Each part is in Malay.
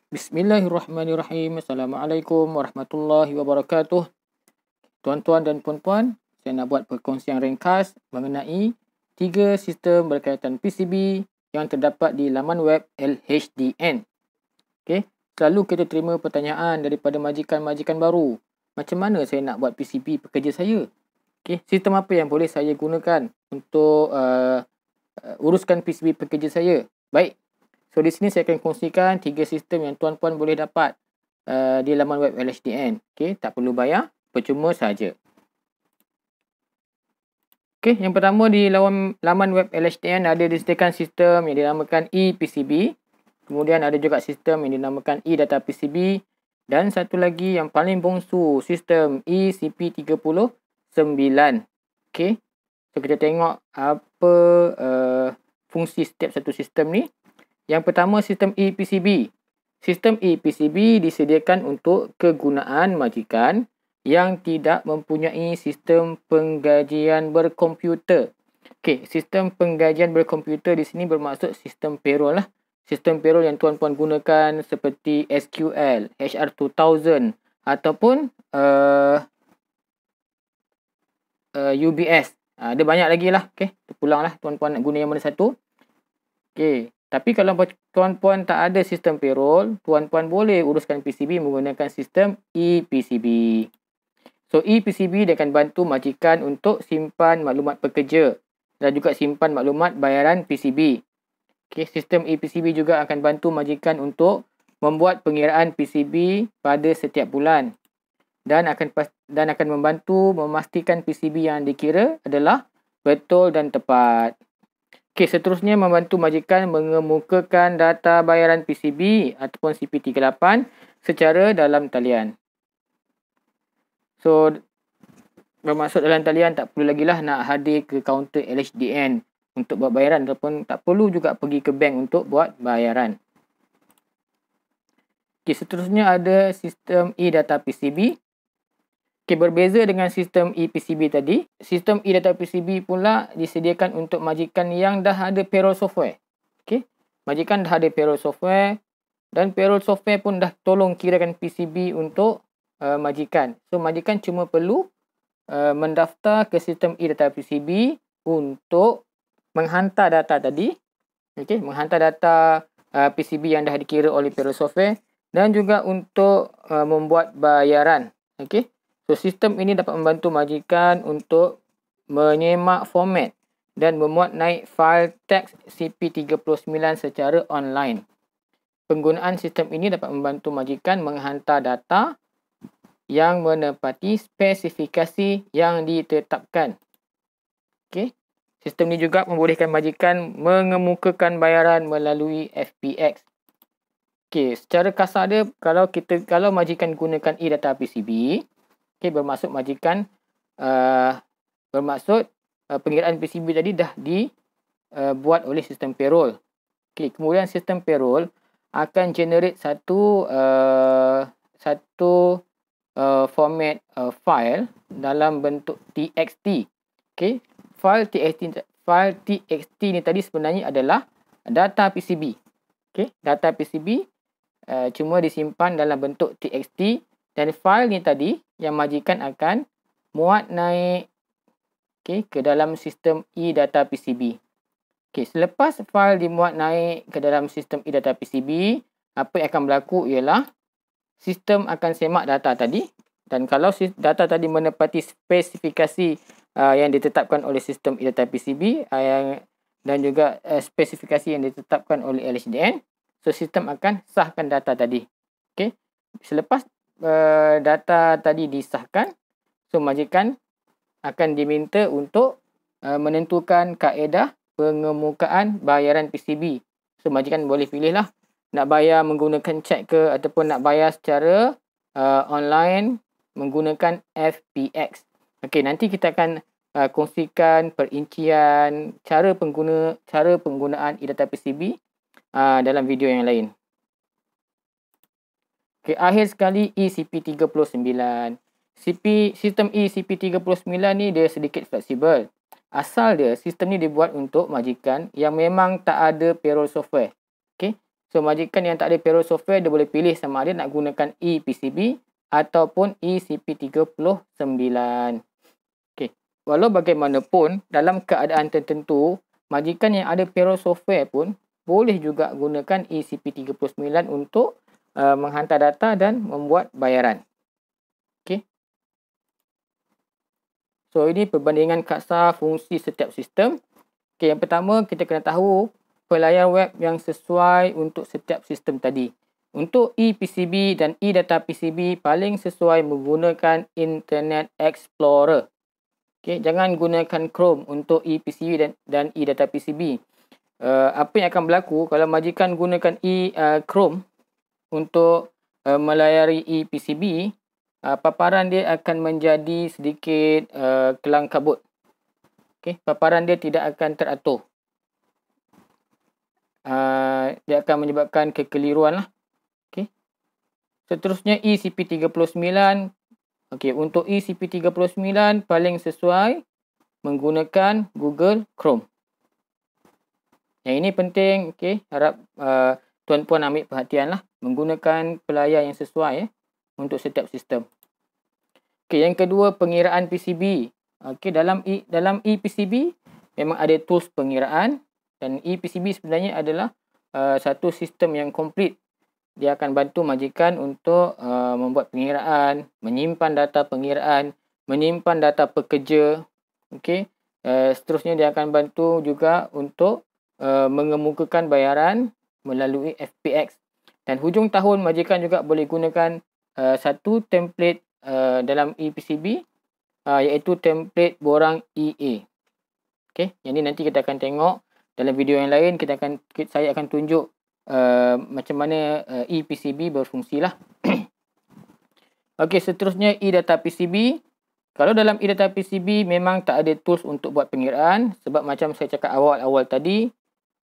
Bismillahirrahmanirrahim. Assalamualaikum warahmatullahi wabarakatuh. Tuan-tuan dan puan-puan, saya nak buat perkongsian ringkas mengenai 3 sistem berkaitan PCB yang terdapat di laman web LHDN. Okey, selalu kita terima pertanyaan daripada majikan-majikan baru. Macam mana saya nak buat PCB pekerja saya? Okey, sistem apa yang boleh saya gunakan untuk uruskan PCB pekerja saya? Baik. So, di sini saya akan kongsikan 3 sistem yang tuan-puan boleh dapat di laman web LHDN. Okey, tak perlu bayar, percuma saja. Okey, yang pertama di laman web LHDN ada disediakan sistem yang dinamakan ePCB. Kemudian ada juga sistem yang dinamakan eData PCB. Dan satu lagi yang paling bongsu, sistem eCP39. Okey, so kita tengok apa fungsi setiap satu sistem ni. Yang pertama, sistem ePCB. Sistem ePCB disediakan untuk kegunaan majikan yang tidak mempunyai sistem penggajian berkomputer. Okey, sistem penggajian berkomputer di sini bermaksud sistem payroll lah. Sistem payroll yang tuan-puan gunakan seperti SQL, HR2000 ataupun UBS. Ada banyak lagi lah. Okey, terpulang lah tuan-puan nak guna yang mana satu. Okey. Tapi kalau tuan-puan tak ada sistem payroll, tuan-puan boleh uruskan PCB menggunakan sistem ePCB. So, ePCB dia akan bantu majikan untuk simpan maklumat pekerja dan juga simpan maklumat bayaran PCB. Okay, sistem ePCB juga akan bantu majikan untuk membuat pengiraan PCB pada setiap bulan dan akan membantu memastikan PCB yang dikira adalah betul dan tepat. Okey, seterusnya membantu majikan mengemukakan data bayaran PCB ataupun CP38 secara dalam talian. So, bermaksud dalam talian tak perlu lagi lah nak hadir ke kaunter LHDN untuk buat bayaran ataupun tak perlu juga pergi ke bank untuk buat bayaran. Okey, seterusnya ada sistem eData PCB. Okay, berbeza dengan sistem ePCB tadi, sistem eData PCB pula disediakan untuk majikan yang dah ada payroll software. Okay, majikan dah ada payroll software dan payroll software pun dah tolong kirakan PCB untuk majikan. So, majikan cuma perlu mendaftar ke sistem eData PCB untuk menghantar data tadi. Okay, menghantar data PCB yang dah dikira oleh payroll software dan juga untuk membuat bayaran. Okay. So, sistem ini dapat membantu majikan untuk menyemak format dan memuat naik fail teks CP39 secara online. Penggunaan sistem ini dapat membantu majikan menghantar data yang menepati spesifikasi yang ditetapkan. Okay. Sistem ini juga membolehkan majikan mengemukakan bayaran melalui FPX. Okay, secara kasar dia, kalau majikan gunakan eData PCB, okay, bermaksud majikan pengiraan PCB tadi dah dibuat oleh sistem payroll. Okay, kemudian sistem payroll akan generate satu format file dalam bentuk TXT. Okay, file TXT ni tadi sebenarnya adalah data PCB. Okay, data PCB cuma disimpan dalam bentuk TXT. Dan fail ni tadi yang majikan akan muat naik ke dalam sistem eData PCB. Selepas fail dimuat naik ke dalam sistem eData PCB, apa yang akan berlaku ialah sistem akan semak data tadi. Dan kalau data tadi menepati spesifikasi yang ditetapkan oleh sistem eData PCB dan juga spesifikasi yang ditetapkan oleh LHDN, so sistem akan sahkan data tadi. Okay. Selepas data tadi disahkan, so majikan akan diminta untuk menentukan kaedah pengemukaan bayaran PCB. So majikan boleh pilih lah nak bayar menggunakan cek ke ataupun nak bayar secara online menggunakan FPX. Okey, nanti kita akan kongsikan perincian cara penggunaan eData PCB dalam video yang lain. Okay, akhir sekali eCP39. Sistem eCP39 ni dia sedikit fleksibel. Asal dia, sistem ni dibuat untuk majikan yang memang tak ada payroll software. Okay, So majikan yang tak ada payroll software, dia boleh pilih sama ada nak gunakan ePCB ataupun ECP39. Okay. Walau bagaimanapun, dalam keadaan tertentu, majikan yang ada payroll software pun boleh juga gunakan ECP39 untuk menghantar data dan membuat bayaran. Okay. So ini perbandingan kasar fungsi setiap sistem. Okay, yang pertama kita kena tahu pelayan web yang sesuai untuk setiap sistem tadi. Untuk ePCB dan eData PCB paling sesuai menggunakan Internet Explorer. Okay, jangan gunakan Chrome untuk ePCB dan eData PCB. Apa yang akan berlaku kalau majikan gunakan Chrome untuk melayari ePCB, paparan dia akan menjadi sedikit kelang kabut. Okay, paparan dia tidak akan teratur. Dia akan menyebabkan kekeliruan lah. Okay. Seterusnya ECP39. Okay, untuk ECP39 paling sesuai menggunakan Google Chrome. Yang ini penting, okay, harap tuan-puan ambil perhatian lah. Menggunakan pelayan yang sesuai untuk setiap sistem. Okay, yang kedua pengiraan PCB. Okay, dalam ePCB memang ada tools pengiraan dan ePCB sebenarnya adalah satu sistem yang komplit. Dia akan bantu majikan untuk membuat pengiraan, menyimpan data pengiraan, menyimpan data pekerja. Okay. Seterusnya dia akan bantu juga untuk mengemukakan bayaran melalui FPX. Dan hujung tahun majikan juga boleh gunakan satu template dalam ePCB, iaitu template borang EA. Okay. Yang ini nanti kita akan tengok dalam video yang lain. Saya akan tunjuk macam mana ePCB berfungsi lah. Okey, seterusnya eData PCB. Kalau dalam eData PCB memang tak ada tools untuk buat pengiraan, sebab macam saya cakap awal-awal tadi,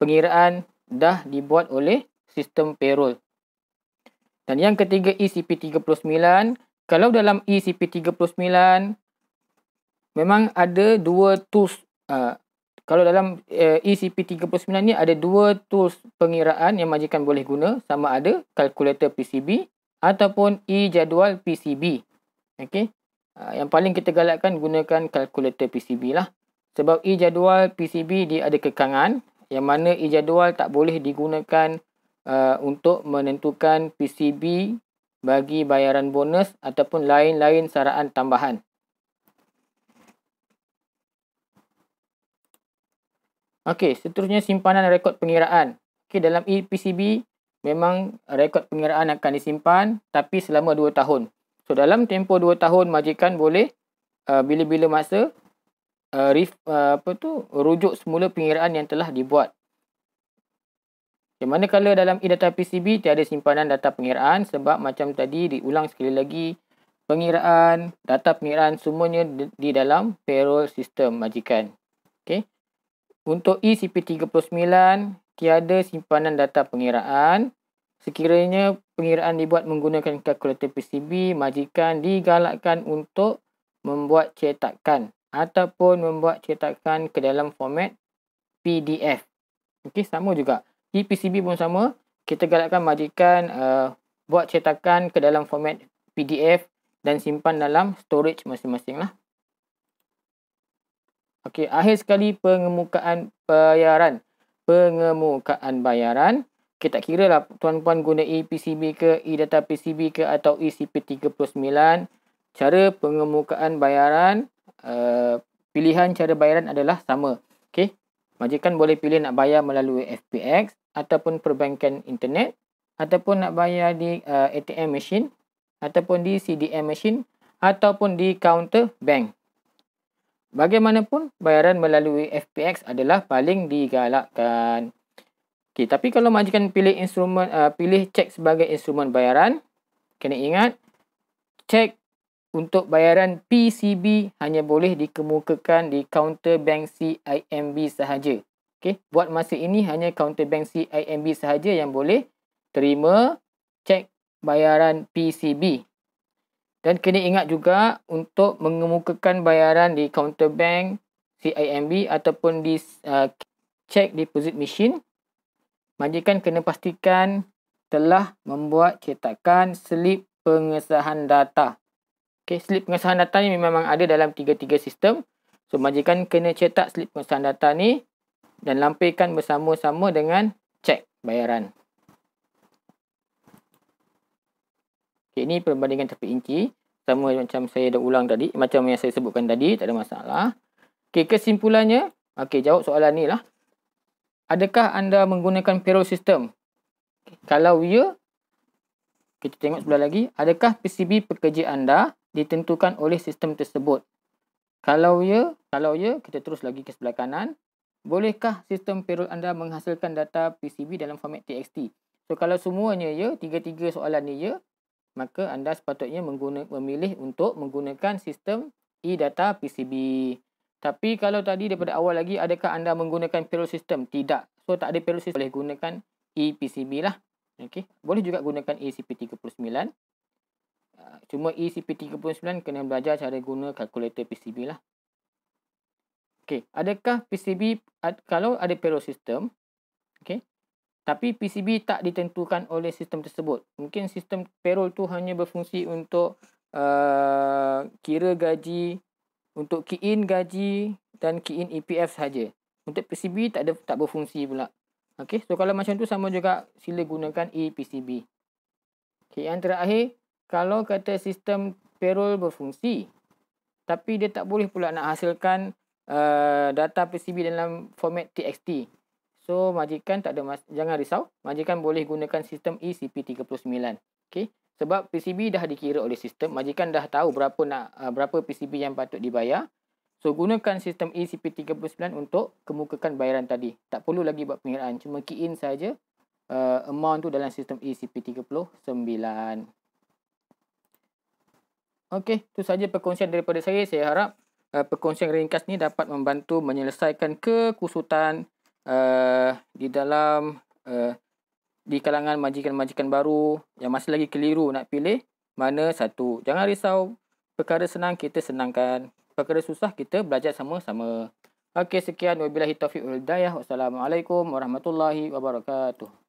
pengiraan dah dibuat oleh sistem payroll. Dan yang ketiga ECP39. Kalau dalam ECP39 memang ada dua tools. Kalau dalam ECP39 ni ada dua tools pengiraan yang majikan boleh guna, sama ada kalkulator PCB ataupun e-jadual PCB. Okey. Yang paling kita galakkan gunakan kalkulator PCB lah. Sebab e-jadual PCB dia ada kekangan, yang mana e-jadual tak boleh digunakan untuk menentukan PCB bagi bayaran bonus ataupun lain-lain saraan tambahan. Okey, seterusnya simpanan rekod pengiraan. Okey, dalam ePCB memang rekod pengiraan akan disimpan tapi selama 2 tahun. So dalam tempoh 2 tahun majikan boleh bila-bila masa rujuk semula pengiraan yang telah dibuat. Manakala dalam eData PCB tiada simpanan data pengiraan, sebab macam tadi diulang sekali lagi, pengiraan, data pengiraan semuanya di dalam payroll system majikan. Okey. Untuk ECP39 tiada simpanan data pengiraan. Sekiranya pengiraan dibuat menggunakan kalkulator PCB, majikan digalakkan untuk membuat cetakan ataupun membuat cetakan ke dalam format PDF. Okey, sama juga. ePCB pun sama. Kita galakkan majikan buat cetakan ke dalam format PDF dan simpan dalam storage masing-masing lah. Okey, akhir sekali pengemukaan bayaran. Pengemukaan bayaran. Kita tak kira lah tuan-puan guna ePCB ke, eData PCB ke atau ECP39. Cara pengemukaan bayaran, pilihan cara bayaran adalah sama. Okey. Majikan boleh pilih nak bayar melalui FPX ataupun perbankan internet, ataupun nak bayar di ATM machine, ataupun di CDM machine, ataupun di counter bank. Bagaimanapun, bayaran melalui FPX adalah paling digalakkan. Okay, tapi kalau majikan pilih cek sebagai instrumen bayaran, kena ingat cek untuk bayaran PCB hanya boleh dikemukakan di counter bank CIMB sahaja. Okey, buat masa ini hanya counter bank CIMB sahaja yang boleh terima cek bayaran PCB. Dan kena ingat juga untuk mengemukakan bayaran di counter bank CIMB ataupun di check deposit machine, majikan kena pastikan telah membuat cetakan slip pengesahan data. Okey, slip pengesahan data ni memang ada dalam tiga-tiga sistem. So, majikan kena cetak slip pengesahan data ni dan lampirkan bersama-sama dengan cek bayaran. Okey, ini perbandingan terperinci. Sama macam saya dah ulang tadi, macam yang saya sebutkan tadi, tak ada masalah. Okey, kesimpulannya, okey, jawab soalan ni lah. Adakah anda menggunakan payroll system? Kalau ya, kita tengok sebelah lagi. Adakah PCB pekerja anda ditentukan oleh sistem tersebut? Kalau ya, kita terus lagi ke sebelah kanan. Bolehkah sistem payroll anda menghasilkan data PCB dalam format TXT? So, kalau semuanya ya, tiga-tiga soalan ni ya, maka anda sepatutnya memilih untuk menggunakan sistem e-data PCB. Tapi kalau tadi daripada awal lagi, adakah anda menggunakan payroll system? Tidak. So, tak ada payroll system, boleh gunakan e-PCB lah. Okay. Boleh juga gunakan ECP39. Cuma ECP39 kena belajar cara guna kalkulator PCB lah. Okay. Adakah PCB, kalau ada payroll system, okay, tapi PCB tak ditentukan oleh sistem tersebut. Mungkin sistem payroll tu hanya berfungsi untuk kira gaji, untuk key in gaji dan key in EPF saja. Untuk PCB tak berfungsi pula. Okey, so kalau macam tu sama juga, sila gunakan ePCB. Okey, yang terakhir, kalau kata sistem payroll berfungsi tapi dia tak boleh pula nak hasilkan data PCB dalam format TXT. So, majikan tak ada jangan risau. Majikan boleh gunakan sistem ECP39. Okey. Sebab PCB dah dikira oleh sistem, majikan dah tahu berapa PCB yang patut dibayar. So, gunakan sistem ECP39 untuk kemukakan bayaran tadi. Tak perlu lagi buat pengiraan. Cuma key in saja amount tu dalam sistem ECP39. Okey, itu saja perkongsian daripada saya. Saya harap perkongsian ringkas ni dapat membantu menyelesaikan kekusutan di dalam di kalangan majikan-majikan baru yang masih lagi keliru nak pilih mana satu. Jangan risau, perkara senang kita senangkan, perkara susah kita belajar sama-sama. Okey, sekian, wabillahi taufiq wal hidayah. Wassalamualaikum warahmatullahi wabarakatuh.